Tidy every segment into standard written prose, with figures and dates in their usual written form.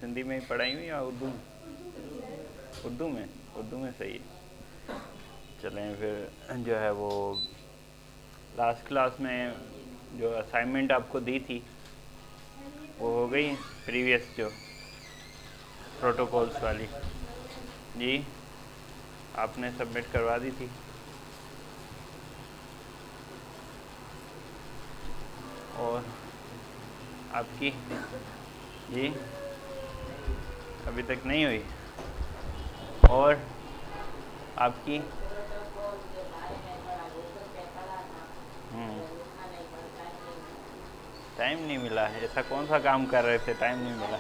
हिंदी में ही पढ़ाई हुई या उर्दू में? उर्दू में, उर्दू में सही है। चलें फिर जो है वो लास्ट क्लास में जो असाइनमेंट आपको दी थी वो हो गई, प्रीवियस जो प्रोटोकॉल्स वाली जी आपने सबमिट करवा दी थी। और आपकी जी अभी तक नहीं हुई। और आपकी टाइम नहीं मिला है? ऐसा कौन सा काम कर रहे थे टाइम नहीं मिला?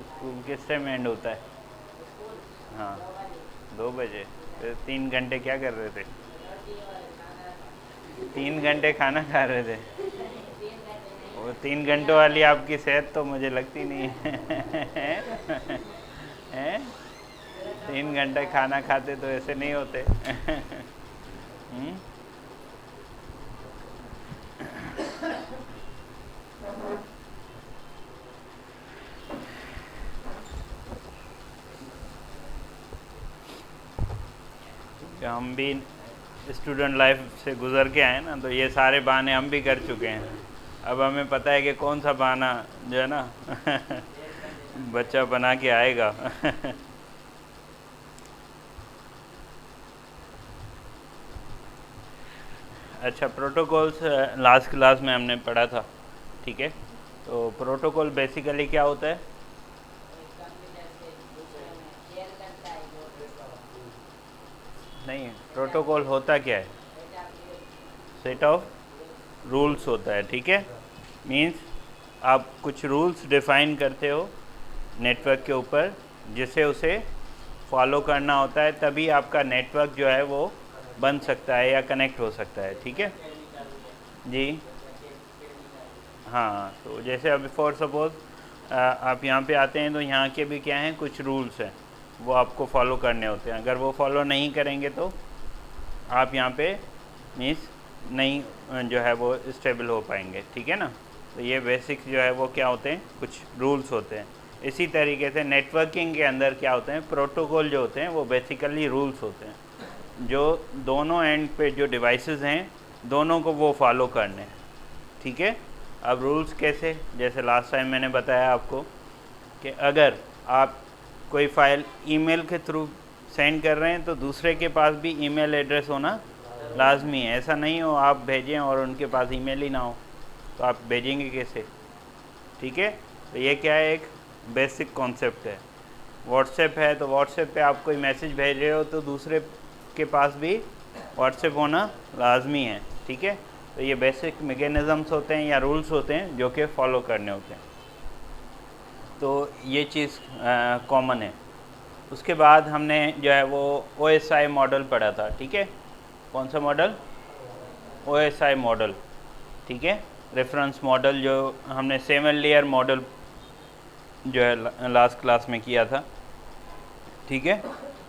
स्कूल किस टाइम एंड होता है? हाँ 2 बजे। तो 3 घंटे क्या कर रहे थे? 3 घंटे खाना खा रहे थे? वो 3 घंटों वाली आपकी सेहत तो मुझे लगती नहीं है। हैं? 3 घंटे खाना खाते तो ऐसे नहीं होते। हम्म? हम भी स्टूडेंट लाइफ से गुज़र के आए ना, तो ये सारे बहाने हम भी कर चुके हैं। अब हमें पता है कि कौन सा बहाना जो है ना बच्चा बना के आएगा। अच्छा, प्रोटोकॉल्स लास्ट क्लास में हमने पढ़ा था, ठीक है। तो प्रोटोकॉल बेसिकली क्या होता है? नहीं, प्रोटोकॉल होता क्या है? सेट ऑफ रूल्स होता है, ठीक है। मींस आप कुछ रूल्स डिफाइन करते हो नेटवर्क के ऊपर, जिसे उसे फॉलो करना होता है, तभी आपका नेटवर्क जो है वो बन सकता है या कनेक्ट हो सकता है, ठीक है जी। हाँ, तो जैसे अभी फॉर सपोज़ आप यहाँ पे आते हैं तो यहाँ के भी क्या हैं, कुछ रूल्स हैं, वो आपको फॉलो करने होते हैं। अगर वो फॉलो नहीं करेंगे तो आप यहाँ पे मीन्स नहीं जो है वो स्टेबल हो पाएंगे, ठीक है ना। तो ये बेसिक्स जो है वो क्या होते हैं, कुछ रूल्स होते हैं। इसी तरीके से नेटवर्किंग के अंदर क्या होते हैं, प्रोटोकॉल जो होते हैं वो बेसिकली रूल्स होते हैं, जो दोनों एंड पे जो डिवाइसेस हैं दोनों को वो फॉलो करने हैं, ठीक है। अब रूल्स कैसे, जैसे लास्ट टाइम मैंने बताया आपको कि अगर आप कोई फ़ाइल ईमेल के थ्रू सेंड कर रहे हैं तो दूसरे के पास भी ईमेल एड्रेस होना लाजमी है। ऐसा नहीं हो आप भेजें और उनके पास ईमेल ही ना हो, तो आप भेजेंगे कैसे, ठीक है। तो ये क्या है, एक बेसिक कॉन्सेप्ट है। व्हाट्सएप है तो व्हाट्सएप पे आप कोई मैसेज भेज रहे हो तो दूसरे के पास भी व्हाट्सएप होना लाजमी है, ठीक है। तो ये बेसिक मैकेनिज़म्स होते हैं या रूल्स होते हैं जो कि फ़ॉलो करने होते हैं। तो ये चीज़ कॉमन है। उसके बाद हमने जो है वो OSI मॉडल पढ़ा था, ठीक है। कौन सा मॉडल? OSI मॉडल, ठीक है। रेफरेंस मॉडल जो हमने 7 लेयर मॉडल जो है लास्ट क्लास में किया था, ठीक है।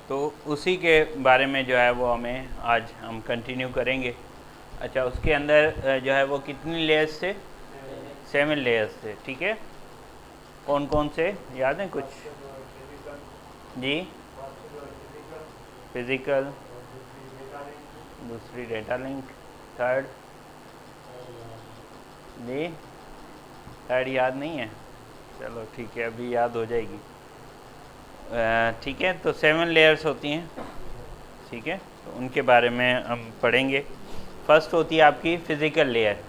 तो उसी के बारे में जो है वो हमें आज हम कंटिन्यू करेंगे। अच्छा, उसके अंदर जो है वो कितनी लेयर्स थे? 7 लेयर्स थे, ठीक है। कौन कौन से याद हैं कुछ? जी, फिज़िकल, दूसरी डेटा लिंक, थर्ड जी, थर्ड याद नहीं है, चलो ठीक है अभी याद हो जाएगी। ठीक है, तो 7 लेयर्स होती हैं, ठीक है। तो उनके बारे में हम पढ़ेंगे। फर्स्ट होती है आपकी फ़िज़िकल लेयर।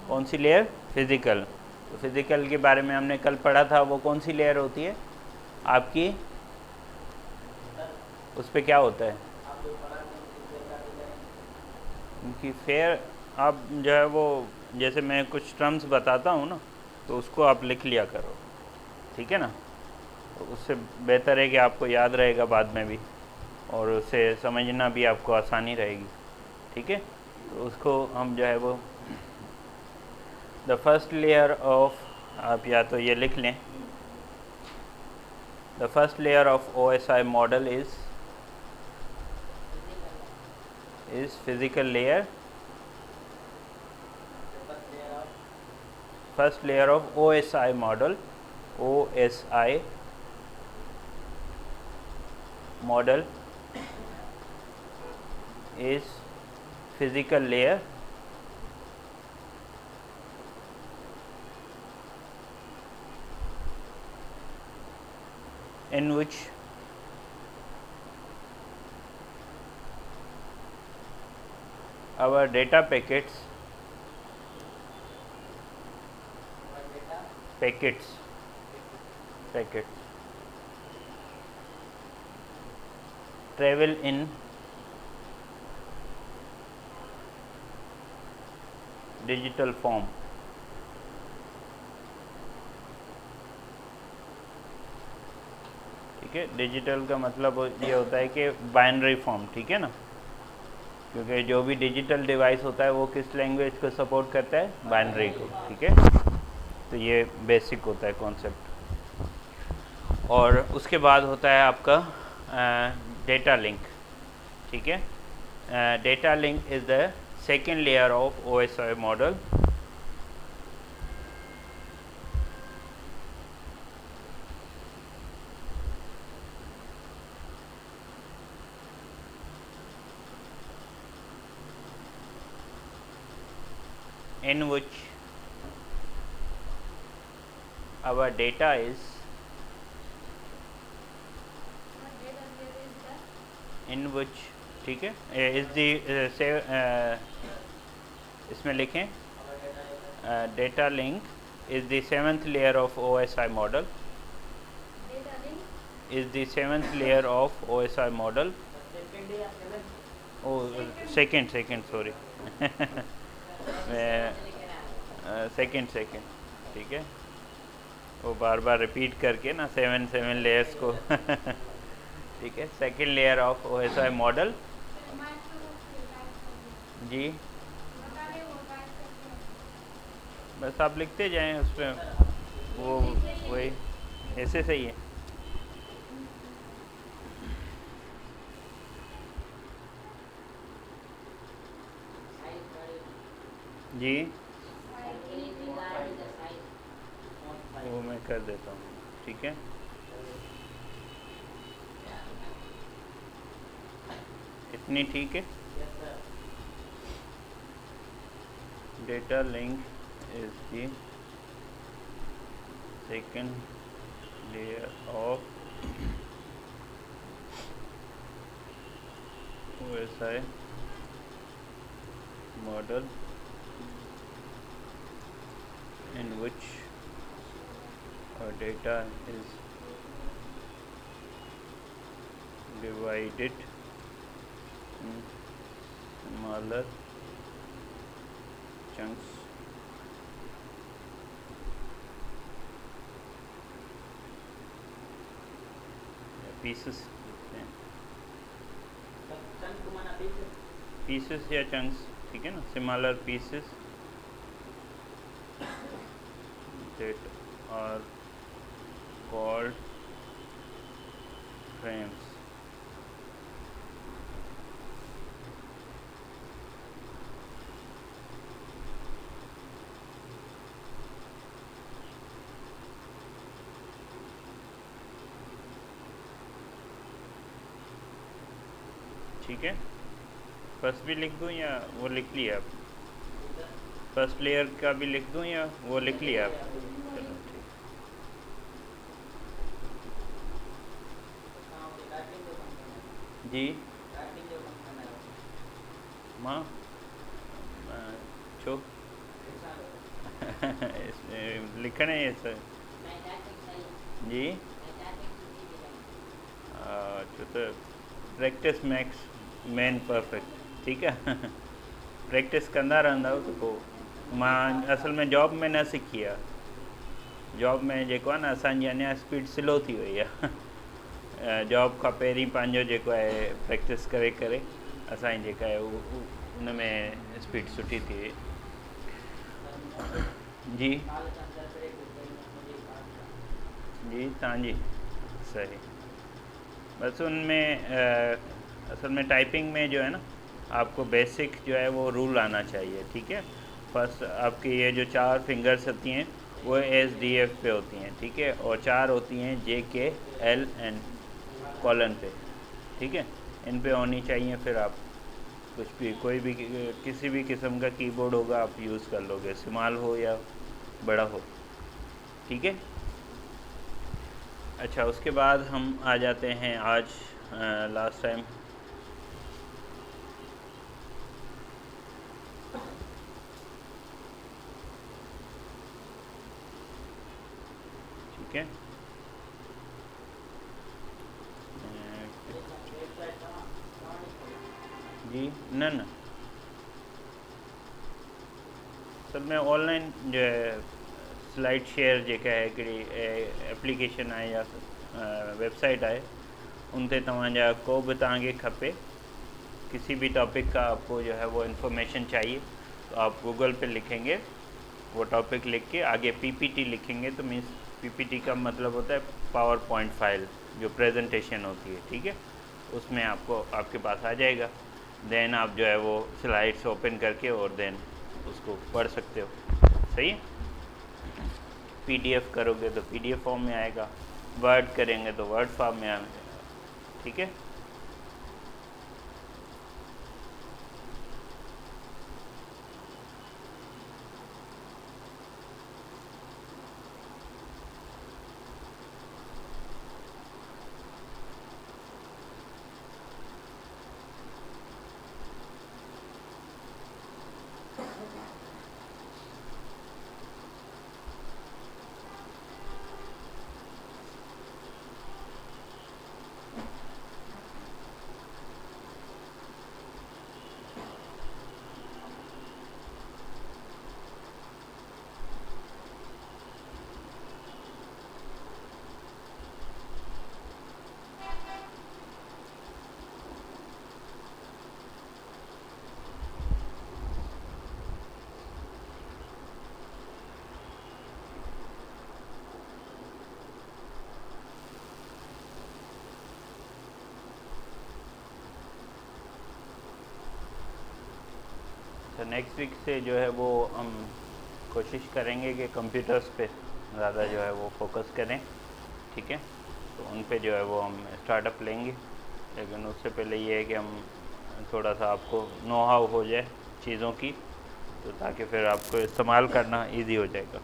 कौन सी लेयर? फ़िज़िकल। तो फ़िज़िकल के बारे में हमने कल पढ़ा था, वो कौन सी लेयर होती है आपकी? उस पर क्या होता है उनकी फेयर? आप जो है वो जैसे मैं कुछ टर्म्स बताता हूँ ना, तो उसको आप लिख लिया करो, ठीक है ना। तो उससे बेहतर है कि आपको याद रहेगा बाद में भी, और उसे समझना भी आपको आसानी रहेगी, ठीक है। तो उसको हम जो है वो द फर्स्ट लेयर ऑफ, आप या तो ये लिख लें, the first layer of OSI model is physical layer first layer of OSI model. OSI model is physical layer in which our data packets travel in digital form. ठीक है, digital का मतलब ये होता है कि बाइनरी फॉर्म, ठीक है ना, क्योंकि जो भी डिजिटल डिवाइस होता है वो किस लैंग्वेज को सपोर्ट करता है, बाइनरी को, ठीक है। तो ये बेसिक होता है कॉन्सेप्ट। और उसके बाद होता है आपका डेटा लिंक, ठीक है। Data link is the second layer of OSI model. in which our data is in which, ठीक है, is the इसमें लिखें data link is the seventh layer of OSI model. Is the seventh layer of OSI model. Oh, second sorry. Second, ठीक है, वो बार बार repeat करके ना 7 layers को ठीक है, second layer of OSI model. जी बस आप लिखते जाएं उस पर, वो वही ऐसे सही है। जी वो मैं कर देता हूँ, ठीक है। इतनी ठीक है। Data link is the second layer of OSI model in which our data is divided in smaller chunks pieces, pieces या chunks, ठीक है ना, smaller pieces that are called frames. ठीक है, फर्स्ट भी लिख दूँ या वो लिख लिया आप? फर्स्ट लेयर का भी लिख दूँ या वो लिख लिया आप? चलो ठीक। जी माँ छो लिखना है ये सर जी। अच्छा, तो प्रैक्टिस मैक्स मैन परफेक्ट, ठीक है। प्रैक्टिस कंदा रहंदा तो पोइ मां असल में जॉब में न सिखी आहे। जॉब में जेको आहे न असांजी अञा स्पीड स्लो थी वई आहे। जॉब खां पहिरीं पंहिंजो जेको आहे प्रैक्टिस करे करे असांजी जेका आहे उन में स्पीड सुठी थी वई। जी जी तव्हांजी सही। बस उनमें असल में टाइपिंग में जो है ना आपको बेसिक जो है वो रूल आना चाहिए, ठीक है। फर्स्ट आपकी ये जो 4 फिंगर्स होती हैं वो SDF पे होती हैं, ठीक है, और 4 होती हैं JKLN कॉलन पे, ठीक है, इन पे होनी चाहिए। फिर आप कुछ भी कोई भी किसी भी किस्म का कीबोर्ड होगा आप यूज़ कर लोगे, स्मॉल हो या बड़ा हो, ठीक है। अच्छा, उसके बाद हम आ जाते हैं आज लास्ट टाइम ठीक है। जी न न सर मैं ऑनलाइन जो है स्लाइड शेयर जेका है हिकिड़ी एप्लीकेशन आहे या वेबसाइट आहे, उन ते तव्हांजा को भी तव्हांखे खपे किसी भी टॉपिक का आपको जो है वो इन्फॉर्मेशन चाहिए तो आप गूगल पे लिखेंगे, वो टॉपिक लिख के आगे PPT लिखेंगे, तो मीन्स PPT का मतलब होता है पावर पॉइंट फाइल, जो प्रेजेंटेशन होती है, ठीक है, उसमें आपको आपके पास आ जाएगा। देन आप जो है वो स्लाइड्स ओपन करके और देन उसको पढ़ सकते हो, सही है। PDF करोगे तो PDF फॉर्म में आएगा, वर्ड करेंगे तो वर्ड फॉर्म में आएगा, ठीक है। तो नेक्स्ट वीक से जो है वो हम कोशिश करेंगे कि कंप्यूटर्स पे ज़्यादा जो है वो फोकस करें, ठीक है। तो उन पे जो है वो हम स्टार्टअप लेंगे, लेकिन उससे पहले ये है कि हम थोड़ा सा आपको नो हाउ हो जाए चीज़ों की, तो ताकि फिर आपको इस्तेमाल करना इजी हो जाएगा।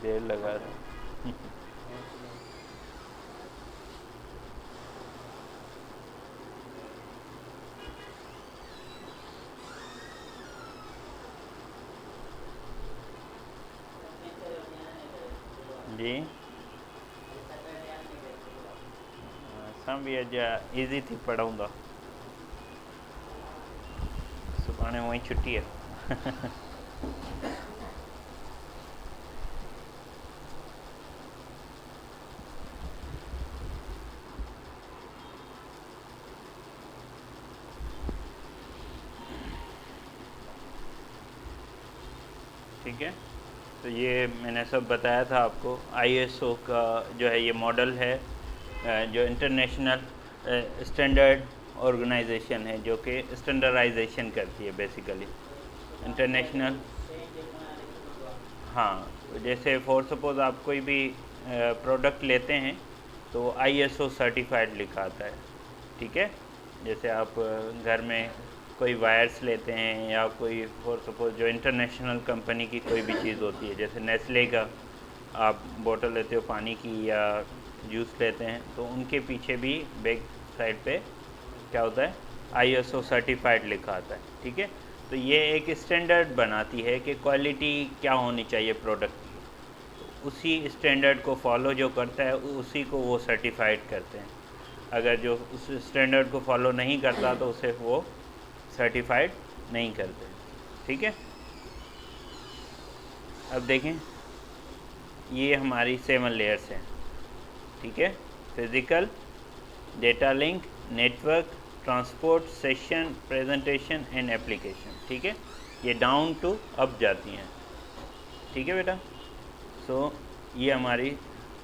देर लगा रहे जी असां भी अॼु ईज़ी थी पढ़ूं था, सुभाणे हूअं ई छुटी आहे ठीक है। तो ये मैंने सब बताया था आपको। ISO का जो है ये मॉडल है, जो इंटरनेशनल स्टैंडर्ड ऑर्गेनाइजेशन है, जो कि स्टैंडर्डाइजेशन करती है बेसिकली इंटरनेशनल। हाँ, तो जैसे फॉर सपोज़ आप कोई भी प्रोडक्ट लेते हैं तो ISO सर्टिफाइड लिखा आता है, ठीक है। जैसे आप घर में कोई वायर्स लेते हैं या कोई फॉर सपोज जो इंटरनेशनल कंपनी की कोई भी चीज़ होती है, जैसे नेस्ले का आप बोतल लेते हो पानी की या जूस लेते हैं, तो उनके पीछे भी बैक साइड पे क्या होता है, ISO सर्टिफाइड लिखा आता है, ठीक है। तो ये एक स्टैंडर्ड बनाती है कि क्वालिटी क्या होनी चाहिए प्रोडक्ट की, उसी स्टैंडर्ड को फॉलो जो करता है उसी को वो सर्टिफाइड करते हैं। अगर जो उस स्टैंडर्ड को फॉलो नहीं करता तो उसे वो सर्टिफाइड नहीं करते, ठीक है। अब देखें, ये हमारी 7 लेयर्स हैं, ठीक है। Physical, data link, network, transport, session, presentation and application, ठीक है। ये डाउन टू अप जाती हैं, ठीक है बेटा। सो ये हमारी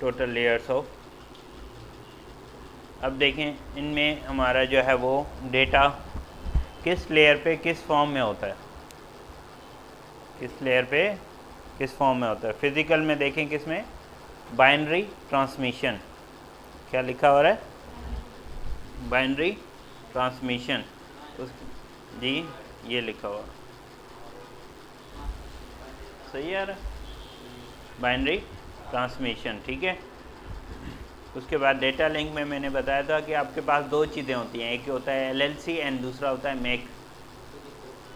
टोटल लेयर्स ऑफ। अब देखें इनमें हमारा जो है वो डेटा किस लेयर पे किस फॉर्म में होता है, किस लेयर पे किस फॉर्म में होता है। फिज़िकल में देखें किस में, बाइनरी ट्रांसमिशन, क्या लिखा हो रहा है, बाइनरी ट्रांसमिशन, उस जी ये लिखा हुआ सही है, बाइनरी ट्रांसमिशन, ठीक है। उसके बाद डेटा लिंक में मैंने बताया था कि आपके पास दो चीज़ें होती हैं, एक होता है एलएलसी एंड दूसरा होता है मैक,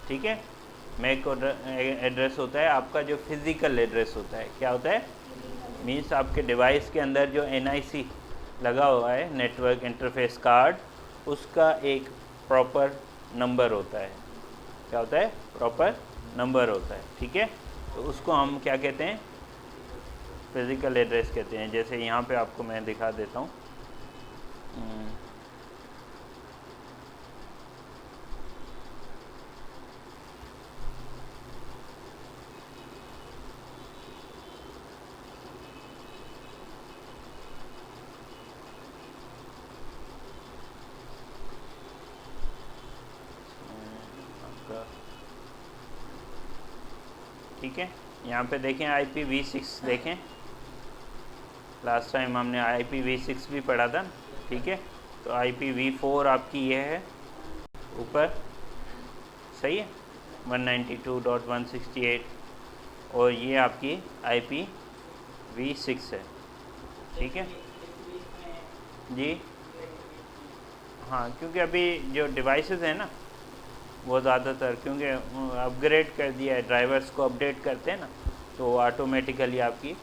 ठीक है। मैक एड्रेस होता है आपका जो फिज़िकल एड्रेस होता है, क्या होता है, मीन्स आपके डिवाइस के अंदर जो एनआईसी लगा हुआ है, नेटवर्क इंटरफेस कार्ड, उसका एक प्रॉपर नंबर होता है, क्या होता है, प्रॉपर नंबर होता है, ठीक है। तो उसको हम क्या कहते हैं, फिज़िकल एड्रेस कहते हैं। जैसे यहाँ पे आपको मैं दिखा देता हूँ, ठीक है। यहाँ पे देखें IPv6 देखें, लास्ट टाइम हमने IPv6 भी पढ़ा था, ठीक है। तो IPv4 आपकी ये है ऊपर, सही है, 192.168, और ये आपकी IPv6 है, ठीक है जी। हाँ, क्योंकि अभी जो डिवाइसेस हैं ना वो ज़्यादातर, क्योंकि अपग्रेड कर दिया है, ड्राइवर्स को अपडेट करते हैं ना, तो ऑटोमेटिकली आपकी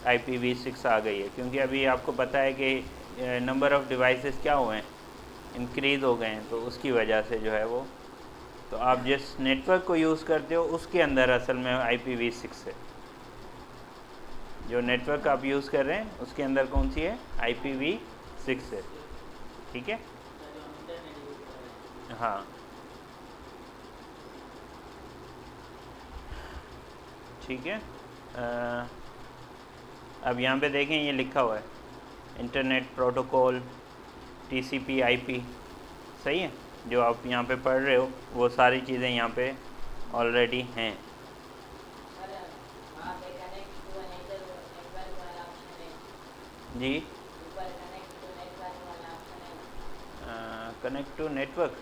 IPv6 आ गई है। क्योंकि अभी आपको पता है कि नंबर ऑफ़ डिवाइसेस क्या हुए हैं, इंक्रीज़ हो गए हैं, तो उसकी वजह से जो है वो, तो आप जिस नेटवर्क को यूज़ करते हो उसके अंदर असल में IPv6 है। जो नेटवर्क आप यूज़ कर रहे हैं उसके अंदर कौन सी है, IPv6 है, ठीक है। हाँ ठीक है। अब यहाँ पे देखें ये लिखा हुआ है इंटरनेट प्रोटोकॉल TCP/IP, सही है। जो आप यहाँ पे पढ़ रहे हो वो सारी चीज़ें यहाँ पे ऑलरेडी हैं। जी, कनेक्ट टू नेटवर्क,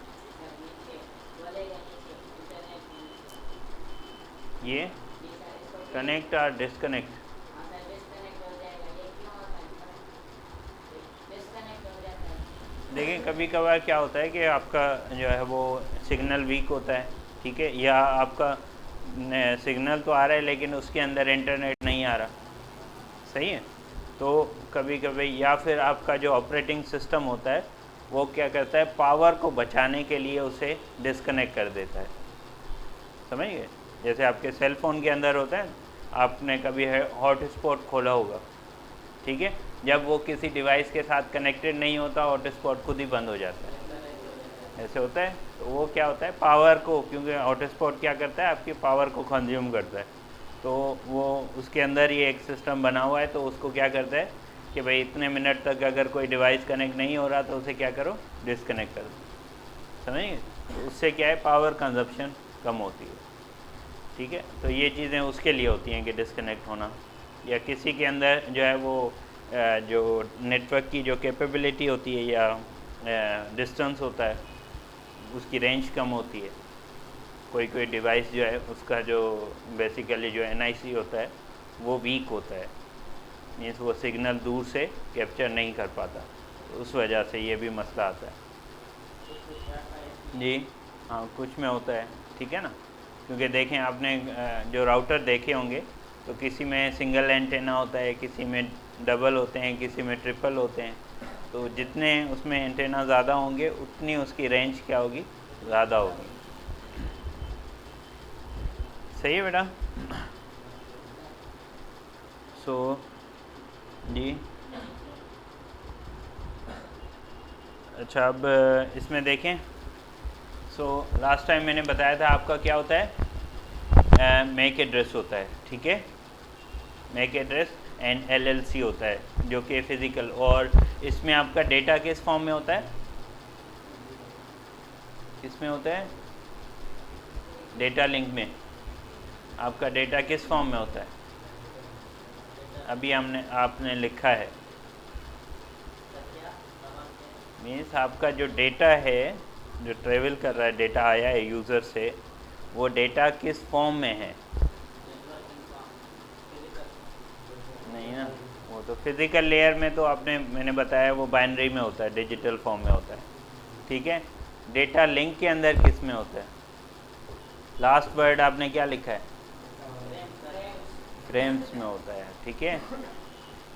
ये कनेक्ट और डिस्कनेक्ट, देखिए कभी कभार क्या होता है कि आपका जो है वो सिग्नल वीक होता है, ठीक है, या आपका सिग्नल तो आ रहा है लेकिन उसके अंदर इंटरनेट नहीं आ रहा, सही है। तो कभी कभी, या फिर आपका जो ऑपरेटिंग सिस्टम होता है वो क्या करता है, पावर को बचाने के लिए उसे डिस्कनेक्ट कर देता है, समझ गए। जैसे आपके सेल फ़ोन के अंदर होता है, आपने कभी हॉटस्पॉट खोला होगा, ठीक है, जब वो किसी डिवाइस के साथ कनेक्टेड नहीं होता हॉटस्पॉट खुद ही बंद हो जाता है, ऐसे होता है। तो वो क्या होता है, पावर को, क्योंकि हॉटस्पॉट क्या करता है, आपकी पावर को कंज्यूम करता है, तो वो उसके अंदर ही एक सिस्टम बना हुआ है, तो उसको क्या करता है कि भाई इतने मिनट तक अगर कोई डिवाइस कनेक्ट नहीं हो रहा तो उसे क्या करो, डिस्कनेक्ट करो, समझिए। तो उससे क्या है, पावर कंजप्शन कम होती है, ठीक है। तो ये चीज़ें उसके लिए होती हैं कि डिस्कनेक्ट होना, या किसी के अंदर जो है वो जो नेटवर्क की जो कैपेबिलिटी होती है या डिस्टेंस होता है उसकी रेंज कम होती है। कोई कोई डिवाइस जो है उसका जो बेसिकली जो NIC होता है वो वीक होता है, मीन्स वो सिग्नल दूर से कैप्चर नहीं कर पाता, तो उस वजह से ये भी मसला आता है जी। हाँ, कुछ में होता है, ठीक है ना। क्योंकि देखें आपने जो राउटर देखे होंगे तो किसी में सिंगल एंटेना होता है, किसी में डबल होते हैं, किसी में ट्रिपल होते हैं। तो जितने उसमें एंटेना ज़्यादा होंगे उतनी उसकी रेंज क्या होगी, ज़्यादा होगी, सही है बेटा। सो जी अच्छा, अब इसमें देखें। सो लास्ट टाइम मैंने बताया था आपका क्या होता है, मैक एड्रेस होता है, ठीक है। मैक एड्रेस एंड LLC होता है जो कि फिज़िकल, और इसमें आपका डेटा किस फॉर्म में होता है, किस में होता है, डेटा लिंक में। आपका डेटा किस फॉर्म में होता है, अभी आपने लिखा है, मीन्स आपका जो डेटा है जो ट्रेवल कर रहा है, डेटा आया है यूज़र से, वो डेटा किस फॉर्म में है। नहीं ना, वो तो फिज़िकल लेयर में तो मैंने बताया वो बाइनरी में होता है, डिजिटल फॉर्म में होता है, ठीक है। डेटा लिंक के अंदर किस में होता है, लास्ट वर्ड आपने क्या लिखा है, फ्रेम्स में होता है, ठीक है।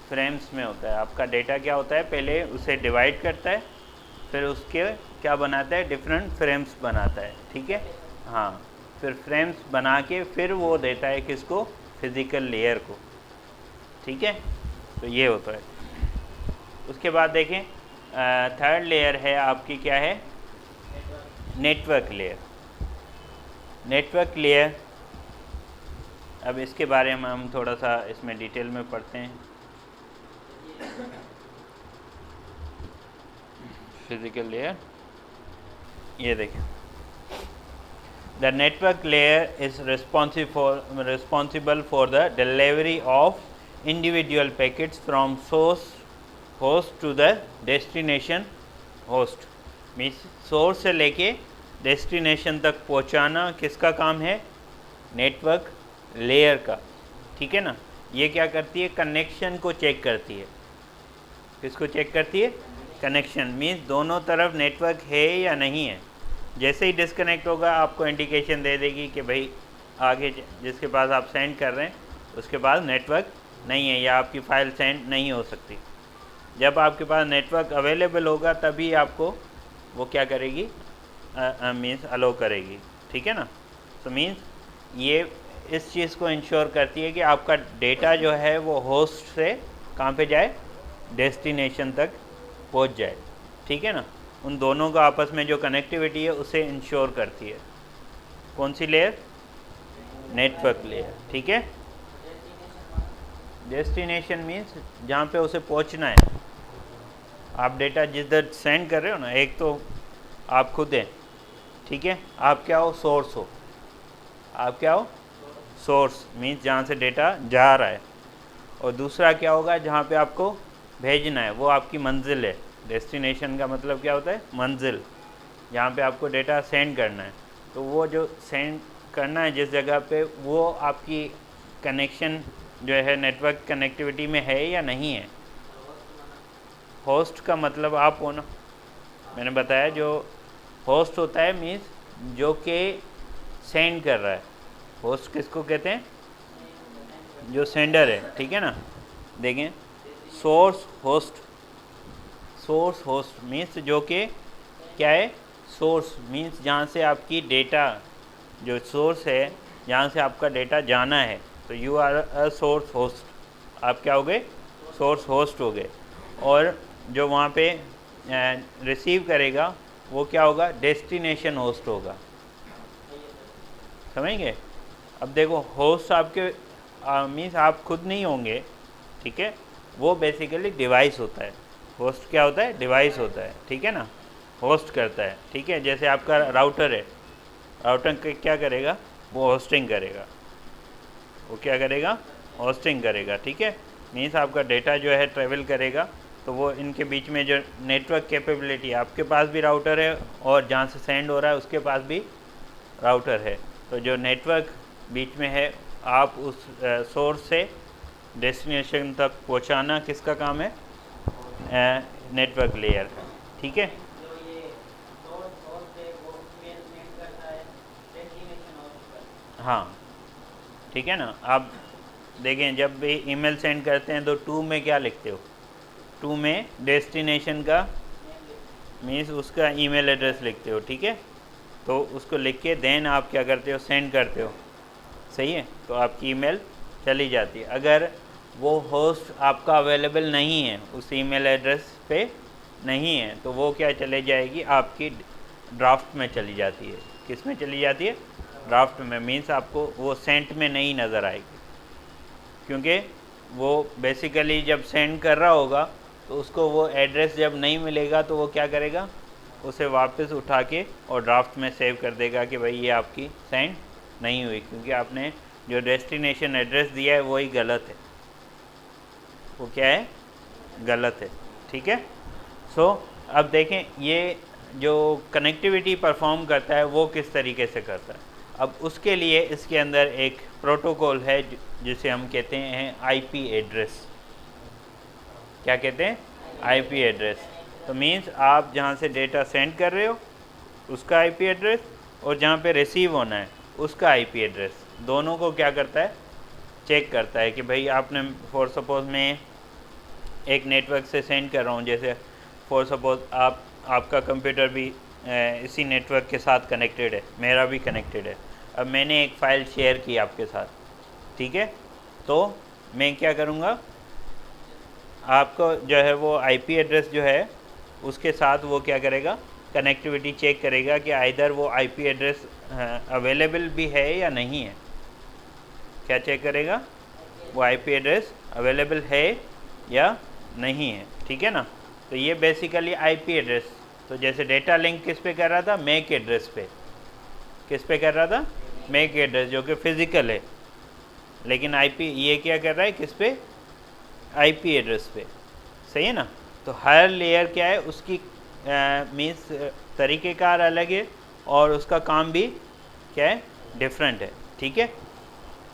फ्रेम्स में होता है आपका डेटा। क्या होता है, पहले उसे डिवाइड करता है, फिर उसके क्या बनाता है, डिफरेंट फ्रेम्स बनाता है, ठीक है। हाँ, फिर फ्रेम्स बना के फिर वो देता है किसको, फिज़िकल लेयर को, ठीक है। तो ये होता है। उसके बाद देखें, थर्ड लेयर है आपकी, क्या है, नेटवर्क लेयर। नेटवर्क लेयर, अब इसके बारे में हम थोड़ा सा इसमें डिटेल में पढ़ते हैं। फिज़िकल लेयर, ये देखें, the network layer is responsible for the delivery of individual packets from source host to the destination host. Means source से लेके डेस्टिनेशन तक पहुंचाना किसका काम है, नेटवर्क लेयर का, ठीक है ना। ये क्या करती है, कनेक्शन को चेक करती है। किसको चेक करती है, कनेक्शन। मीन्स दोनों तरफ नेटवर्क है या नहीं है। जैसे ही डिस्कनेक्ट होगा आपको इंडिकेशन दे देगी कि भाई आगे जिसके पास आप सेंड कर रहे हैं उसके पास नेटवर्क नहीं है या आपकी फ़ाइल सेंड नहीं हो सकती। जब आपके पास नेटवर्क अवेलेबल होगा तभी आपको वो क्या करेगी, मीन्स अलो करेगी, ठीक है ना। तो मीन्स ये इस चीज़ को इंश्योर करती है कि आपका डेटा जो है वो होस्ट से कहाँ पे जाए, डेस्टिनेशन तक पहुंच जाए, ठीक है ना। उन दोनों का आपस में जो कनेक्टिविटी है उसे इंश्योर करती है। कौन सी लेयर, नेटवर्क लेयर, ठीक है। डेस्टिनेशन मीन्स जहाँ पे उसे पहुंचना है। आप डेटा जिधर सेंड कर रहे हो ना, एक तो आप खुद हैं, ठीक है, आप क्या हो, सोर्स हो। आप क्या हो, सोर्स मीन्स जहाँ से डेटा जा रहा है, और दूसरा क्या होगा, जहाँ पे आपको भेजना है वो आपकी मंजिल है। डेस्टिनेशन का मतलब क्या होता है, मंजिल, जहाँ पे आपको डेटा सेंड करना है। तो वो जो सेंड करना है जिस जगह पे, वो आपकी कनेक्शन जो है नेटवर्क कनेक्टिविटी में है या नहीं है। होस्ट का मतलब आप हो ना, मैंने बताया जो होस्ट होता है मीन्स जो कि सेंड कर रहा है। होस्ट किसको कहते हैं, जो सेंडर है, ठीक है ना। देखें, source host, source host means जो कि क्या है, सोर्स मीन्स जहाँ से आपकी डेटा, जो सोर्स है जहाँ से आपका डेटा जाना है, तो you are a source host. आप क्या हो गए, सोर्स होस्ट हो गए। और जो वहाँ पे रिसीव करेगा वो क्या होगा, डेस्टिनेशन होस्ट होगा, समझेंगे। अब देखो, होस्ट आपके मीन्स आप खुद नहीं होंगे, ठीक है, वो बेसिकली डिवाइस होता है। होस्ट क्या होता है, डिवाइस होता है, ठीक है ना, होस्ट करता है, ठीक है। जैसे आपका राउटर है, राउटर क्या करेगा, वो होस्टिंग करेगा, वो क्या करेगा, होस्टिंग करेगा, ठीक है। मीन्स आपका डेटा जो है ट्रेवल करेगा, तो वो इनके बीच में जो नेटवर्क कैपेबिलिटी, आपके पास भी राउटर है और जहाँ से सेंड हो रहा है उसके पास भी राउटर है, तो जो नेटवर्क बीच में है, आप उस सोर्स से डेस्टिनेशन तक पहुँचाना किसका काम है, नेटवर्क लेयर का, ठीक है। हाँ, ठीक है ना। आप देखें, जब भी ईमेल सेंड करते हैं तो टू में क्या लिखते हो, टू में डेस्टिनेशन का मीन्स उसका ईमेल एड्रेस लिखते हो, ठीक है। तो उसको लिख के देन आप क्या करते हो, सेंड करते हो। सही है, तो आपकी ईमेल चली जाती है। अगर वो होस्ट आपका अवेलेबल नहीं है, उस ईमेल एड्रेस पे नहीं है, तो वो क्या चले जाएगी, आपकी ड्राफ्ट में चली जाती है। किस में चली जाती है? ड्राफ्ट में। मीन्स आपको वो सेंट में नहीं नज़र आएगी, क्योंकि वो बेसिकली जब सेंड कर रहा होगा तो उसको वो एड्रेस जब नहीं मिलेगा तो वो क्या करेगा, उसे वापस उठा के और ड्राफ्ट में सेव कर देगा कि भाई ये आपकी सेंड नहीं हुई, क्योंकि आपने जो डेस्टिनेशन एड्रेस दिया है वही गलत है। वो क्या है? गलत है। ठीक है। सो अब देखें ये जो कनेक्टिविटी परफॉर्म करता है वो किस तरीके से करता है। अब उसके लिए इसके अंदर एक प्रोटोकॉल है जिसे हम कहते हैं आईपी एड्रेस। क्या कहते हैं? IP address. तो मीन्स आप जहाँ से डेटा सेंड कर रहे हो उसका आईपी एड्रेस, और जहाँ पे रिसीव होना है उसका आईपी एड्रेस, दोनों को क्या करता है? चेक करता है कि भाई आपने फॉर सपोज मैं एक नेटवर्क से सेंड कर रहा हूँ, जैसे फॉर सपोज आपका कंप्यूटर भी इसी नेटवर्क के साथ कनेक्टेड है, मेरा भी कनेक्टेड है। अब मैंने एक फ़ाइल शेयर की आपके साथ, ठीक है, तो मैं क्या करूँगा, आपको जो है वो आईपी एड्रेस जो है उसके साथ वो क्या करेगा, कनेक्टिविटी चेक करेगा कि आइदर वो आईपी एड्रेस अवेलेबल भी है या नहीं है। क्या चेक करेगा? वो आईपी एड्रेस अवेलेबल है या नहीं है। ठीक है ना। तो ये बेसिकली आईपी एड्रेस। तो जैसे डेटा लिंक किस पे कर रहा था? मैक एड्रेस पे। किस पे कर रहा था? मैक एड्रेस, जो कि फ़िज़िकल है, लेकिन आईपी ये क्या कर रहा है? किस पे? आईपी एड्रेस पे। सही है ना। तो हर लेयर क्या है उसकी मीन्स तरीक़ेकार अलग है और उसका काम भी क्या है? डिफरेंट है। ठीक है।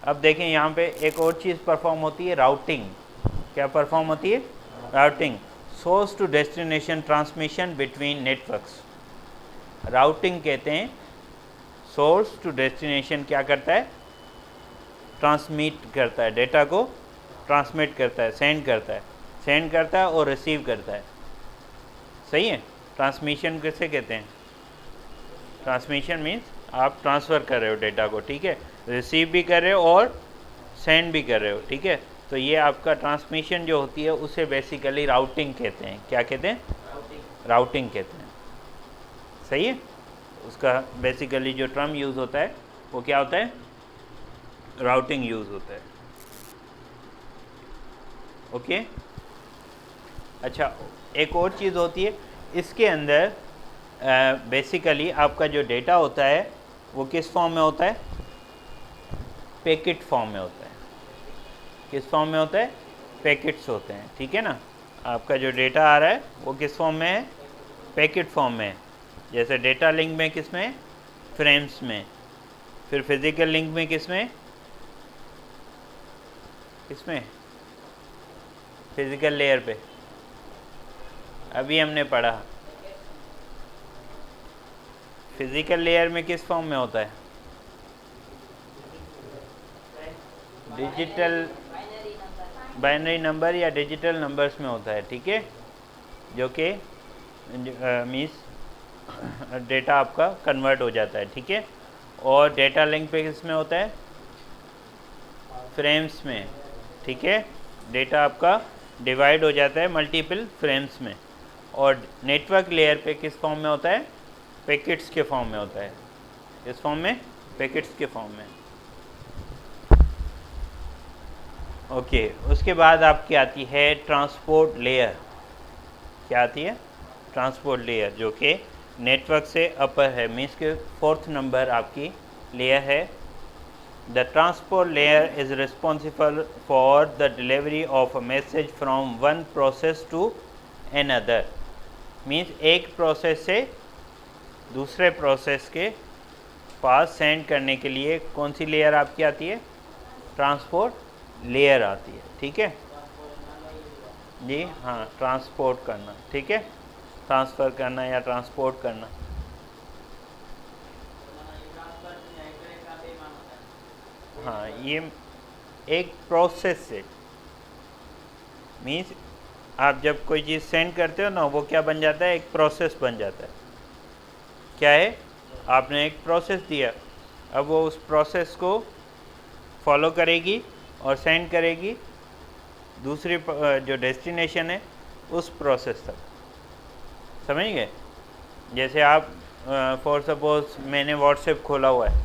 अब देखें यहाँ पे एक और चीज़ परफॉर्म होती है, राउटिंग। क्या परफॉर्म होती है? Routing. Source to destination transmission between networks. Routing कहते हैं सोर्स टू डेस्टिनेशन क्या करता है? ट्रांसमिट करता है, डेटा को ट्रांसमिट करता है, सेंड करता है और रिसीव करता है। सही है। ट्रांसमिशन किसे कहते हैं? ट्रांसमिशन मीन्स आप ट्रांसफ़र कर रहे हो डेटा को, ठीक है, रिसीव भी कर रहे हो और सेंड भी कर रहे हो। ठीक है। तो ये आपका ट्रांसमिशन जो होती है उसे बेसिकली राउटिंग कहते हैं। क्या कहते हैं? राउटिंग कहते हैं। सही है। उसका बेसिकली जो टर्म यूज़ होता है वो क्या होता है? राउटिंग यूज़ होता है। ओके। अच्छा, एक और चीज़ होती है इसके अंदर, बेसिकली आपका जो डेटा होता है वो किस फॉर्म में होता है? पैकेट फॉर्म में होता है। किस फॉर्म में होता है? पैकेट्स होते हैं। ठीक है ना। आपका जो डेटा आ रहा है वो किस फॉर्म में है? पैकेट फॉर्म में है। जैसे डेटा लिंक में किस में? फ्रेम्स में। फिर फिज़िकल लिंक में किस में? किसमें? फिज़िकल लेयर पे। अभी हमने पढ़ा फिज़िकल लेयर में किस फॉर्म में होता है? डिजिटल बाइनरी नंबर या डिजिटल नंबर्स में होता है। ठीक है। जो कि मीन्स डेटा आपका कन्वर्ट हो जाता है। ठीक है। और डेटा लिंक पे किस में होता है? फ्रेम्स में। ठीक है। डेटा आपका डिवाइड हो जाता है मल्टीपल फ्रेम्स में। और नेटवर्क लेयर पे किस फॉर्म में होता है? पैकेट्स के फॉर्म में होता है। किस फॉर्म में? पैकेट्स के फॉर्म में। ओके। उसके बाद आपकी आती है ट्रांसपोर्ट लेयर। क्या आती है? ट्रांसपोर्ट लेयर, जो कि नेटवर्क से अपर है, मीन्स के 4th नंबर आपकी लेयर है। The transport layer is responsible for the delivery of a message from one process to another. Means एक प्रोसेस से दूसरे प्रोसेस के पास सेंड करने के लिए कौन सी लेयर आपकी आती है? ट्रांसपोर्ट लेयर आती है। ठीक है जी। हाँ, ट्रांसपोर्ट करना। ठीक है। ट्रांसफ़र करना या ट्रांसपोर्ट करना। हाँ, ये एक प्रोसेस से मीन्स आप जब कोई चीज़ सेंड करते हो ना, वो क्या बन जाता है? एक प्रोसेस बन जाता है। क्या है? आपने एक प्रोसेस दिया, अब वो उस प्रोसेस को फॉलो करेगी और सेंड करेगी दूसरी जो डेस्टिनेशन है उस प्रोसेस तक। समझ गए? जैसे आप फॉर सपोज मैंने व्हाट्सएप खोला हुआ है,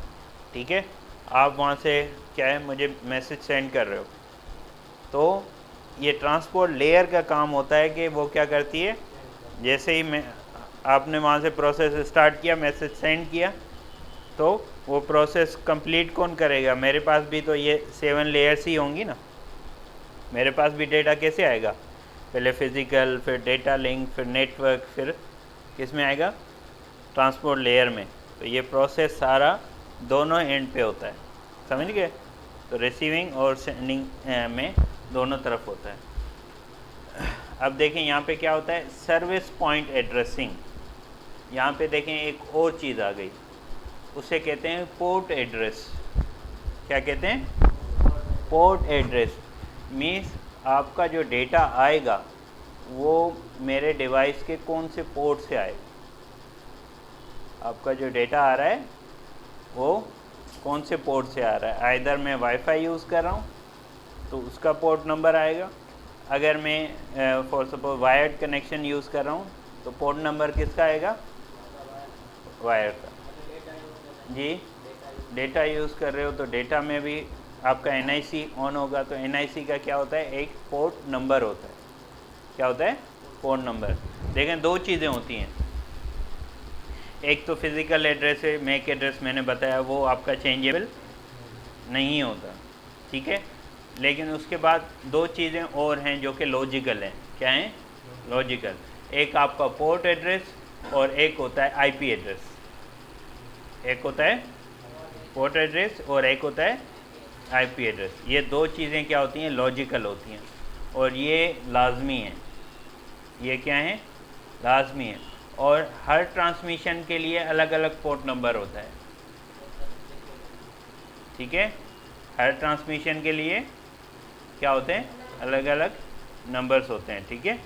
ठीक है, आप वहाँ से क्या है मुझे मैसेज सेंड कर रहे हो, तो ये ट्रांसपोर्ट लेयर का काम होता है कि वो क्या करती है, जैसे ही मैं आपने वहाँ से प्रोसेस स्टार्ट किया, मैसेज सेंड किया, तो वो प्रोसेस कंप्लीट कौन करेगा? मेरे पास भी तो ये 7 लेयर्स ही होंगी ना, मेरे पास भी डेटा कैसे आएगा? पहले फिज़िकल, फिर डेटा लिंक, फिर नेटवर्क, फिर किस में आएगा? ट्रांसपोर्ट लेयर में। तो ये प्रोसेस सारा दोनों एंड पे होता है। समझ गए? तो रिसीविंग और सेंडिंग में दोनों तरफ होता है। अब देखें यहाँ पे क्या होता है, सर्विस पॉइंट एड्रेसिंग। यहाँ पे देखें एक और चीज़ आ गई, उसे कहते हैं पोर्ट एड्रेस। क्या कहते हैं? Port address. मीन्स आपका जो डेटा आएगा वो मेरे डिवाइस के कौन से पोर्ट से आएगा। आपका जो डेटा आ रहा है वो कौन से पोर्ट से आ रहा है। आइदर मैं वाईफाई यूज़ कर रहा हूँ तो उसका पोर्ट नंबर आएगा, अगर मैं for suppose wired connection use कर रहा हूँ तो पोर्ट नंबर किसका आएगा? वायर का। जी, डेटा यूज़ कर रहे हो तो डेटा में भी आपका NIC ऑन होगा, तो NIC का क्या होता है? एक पोर्ट नंबर होता है। क्या होता है? Port number. देखें दो चीज़ें होती हैं, एक तो फिज़िकल एड्रेस है, मैक एड्रेस मैंने बताया वो आपका चेंजेबल नहीं होता, ठीक है। लेकिन उसके बाद दो चीज़ें और हैं जो कि लॉजिकल हैं। क्या हैं? लॉजिकल। एक आपका पोर्ट एड्रेस और एक होता है IP एड्रेस। एक होता है पोर्ट एड्रेस और एक होता है IP एड्रेस। ये दो चीज़ें क्या होती हैं? लॉजिकल होती हैं, और ये लाजमी है। ये क्या है? लाजमी है। और हर ट्रांसमिशन के लिए अलग अलग पोर्ट नंबर होता है, ठीक है। हर ट्रांसमिशन के लिए क्या होते हैं? अलग अलग नंबर्स होते हैं, ठीक है।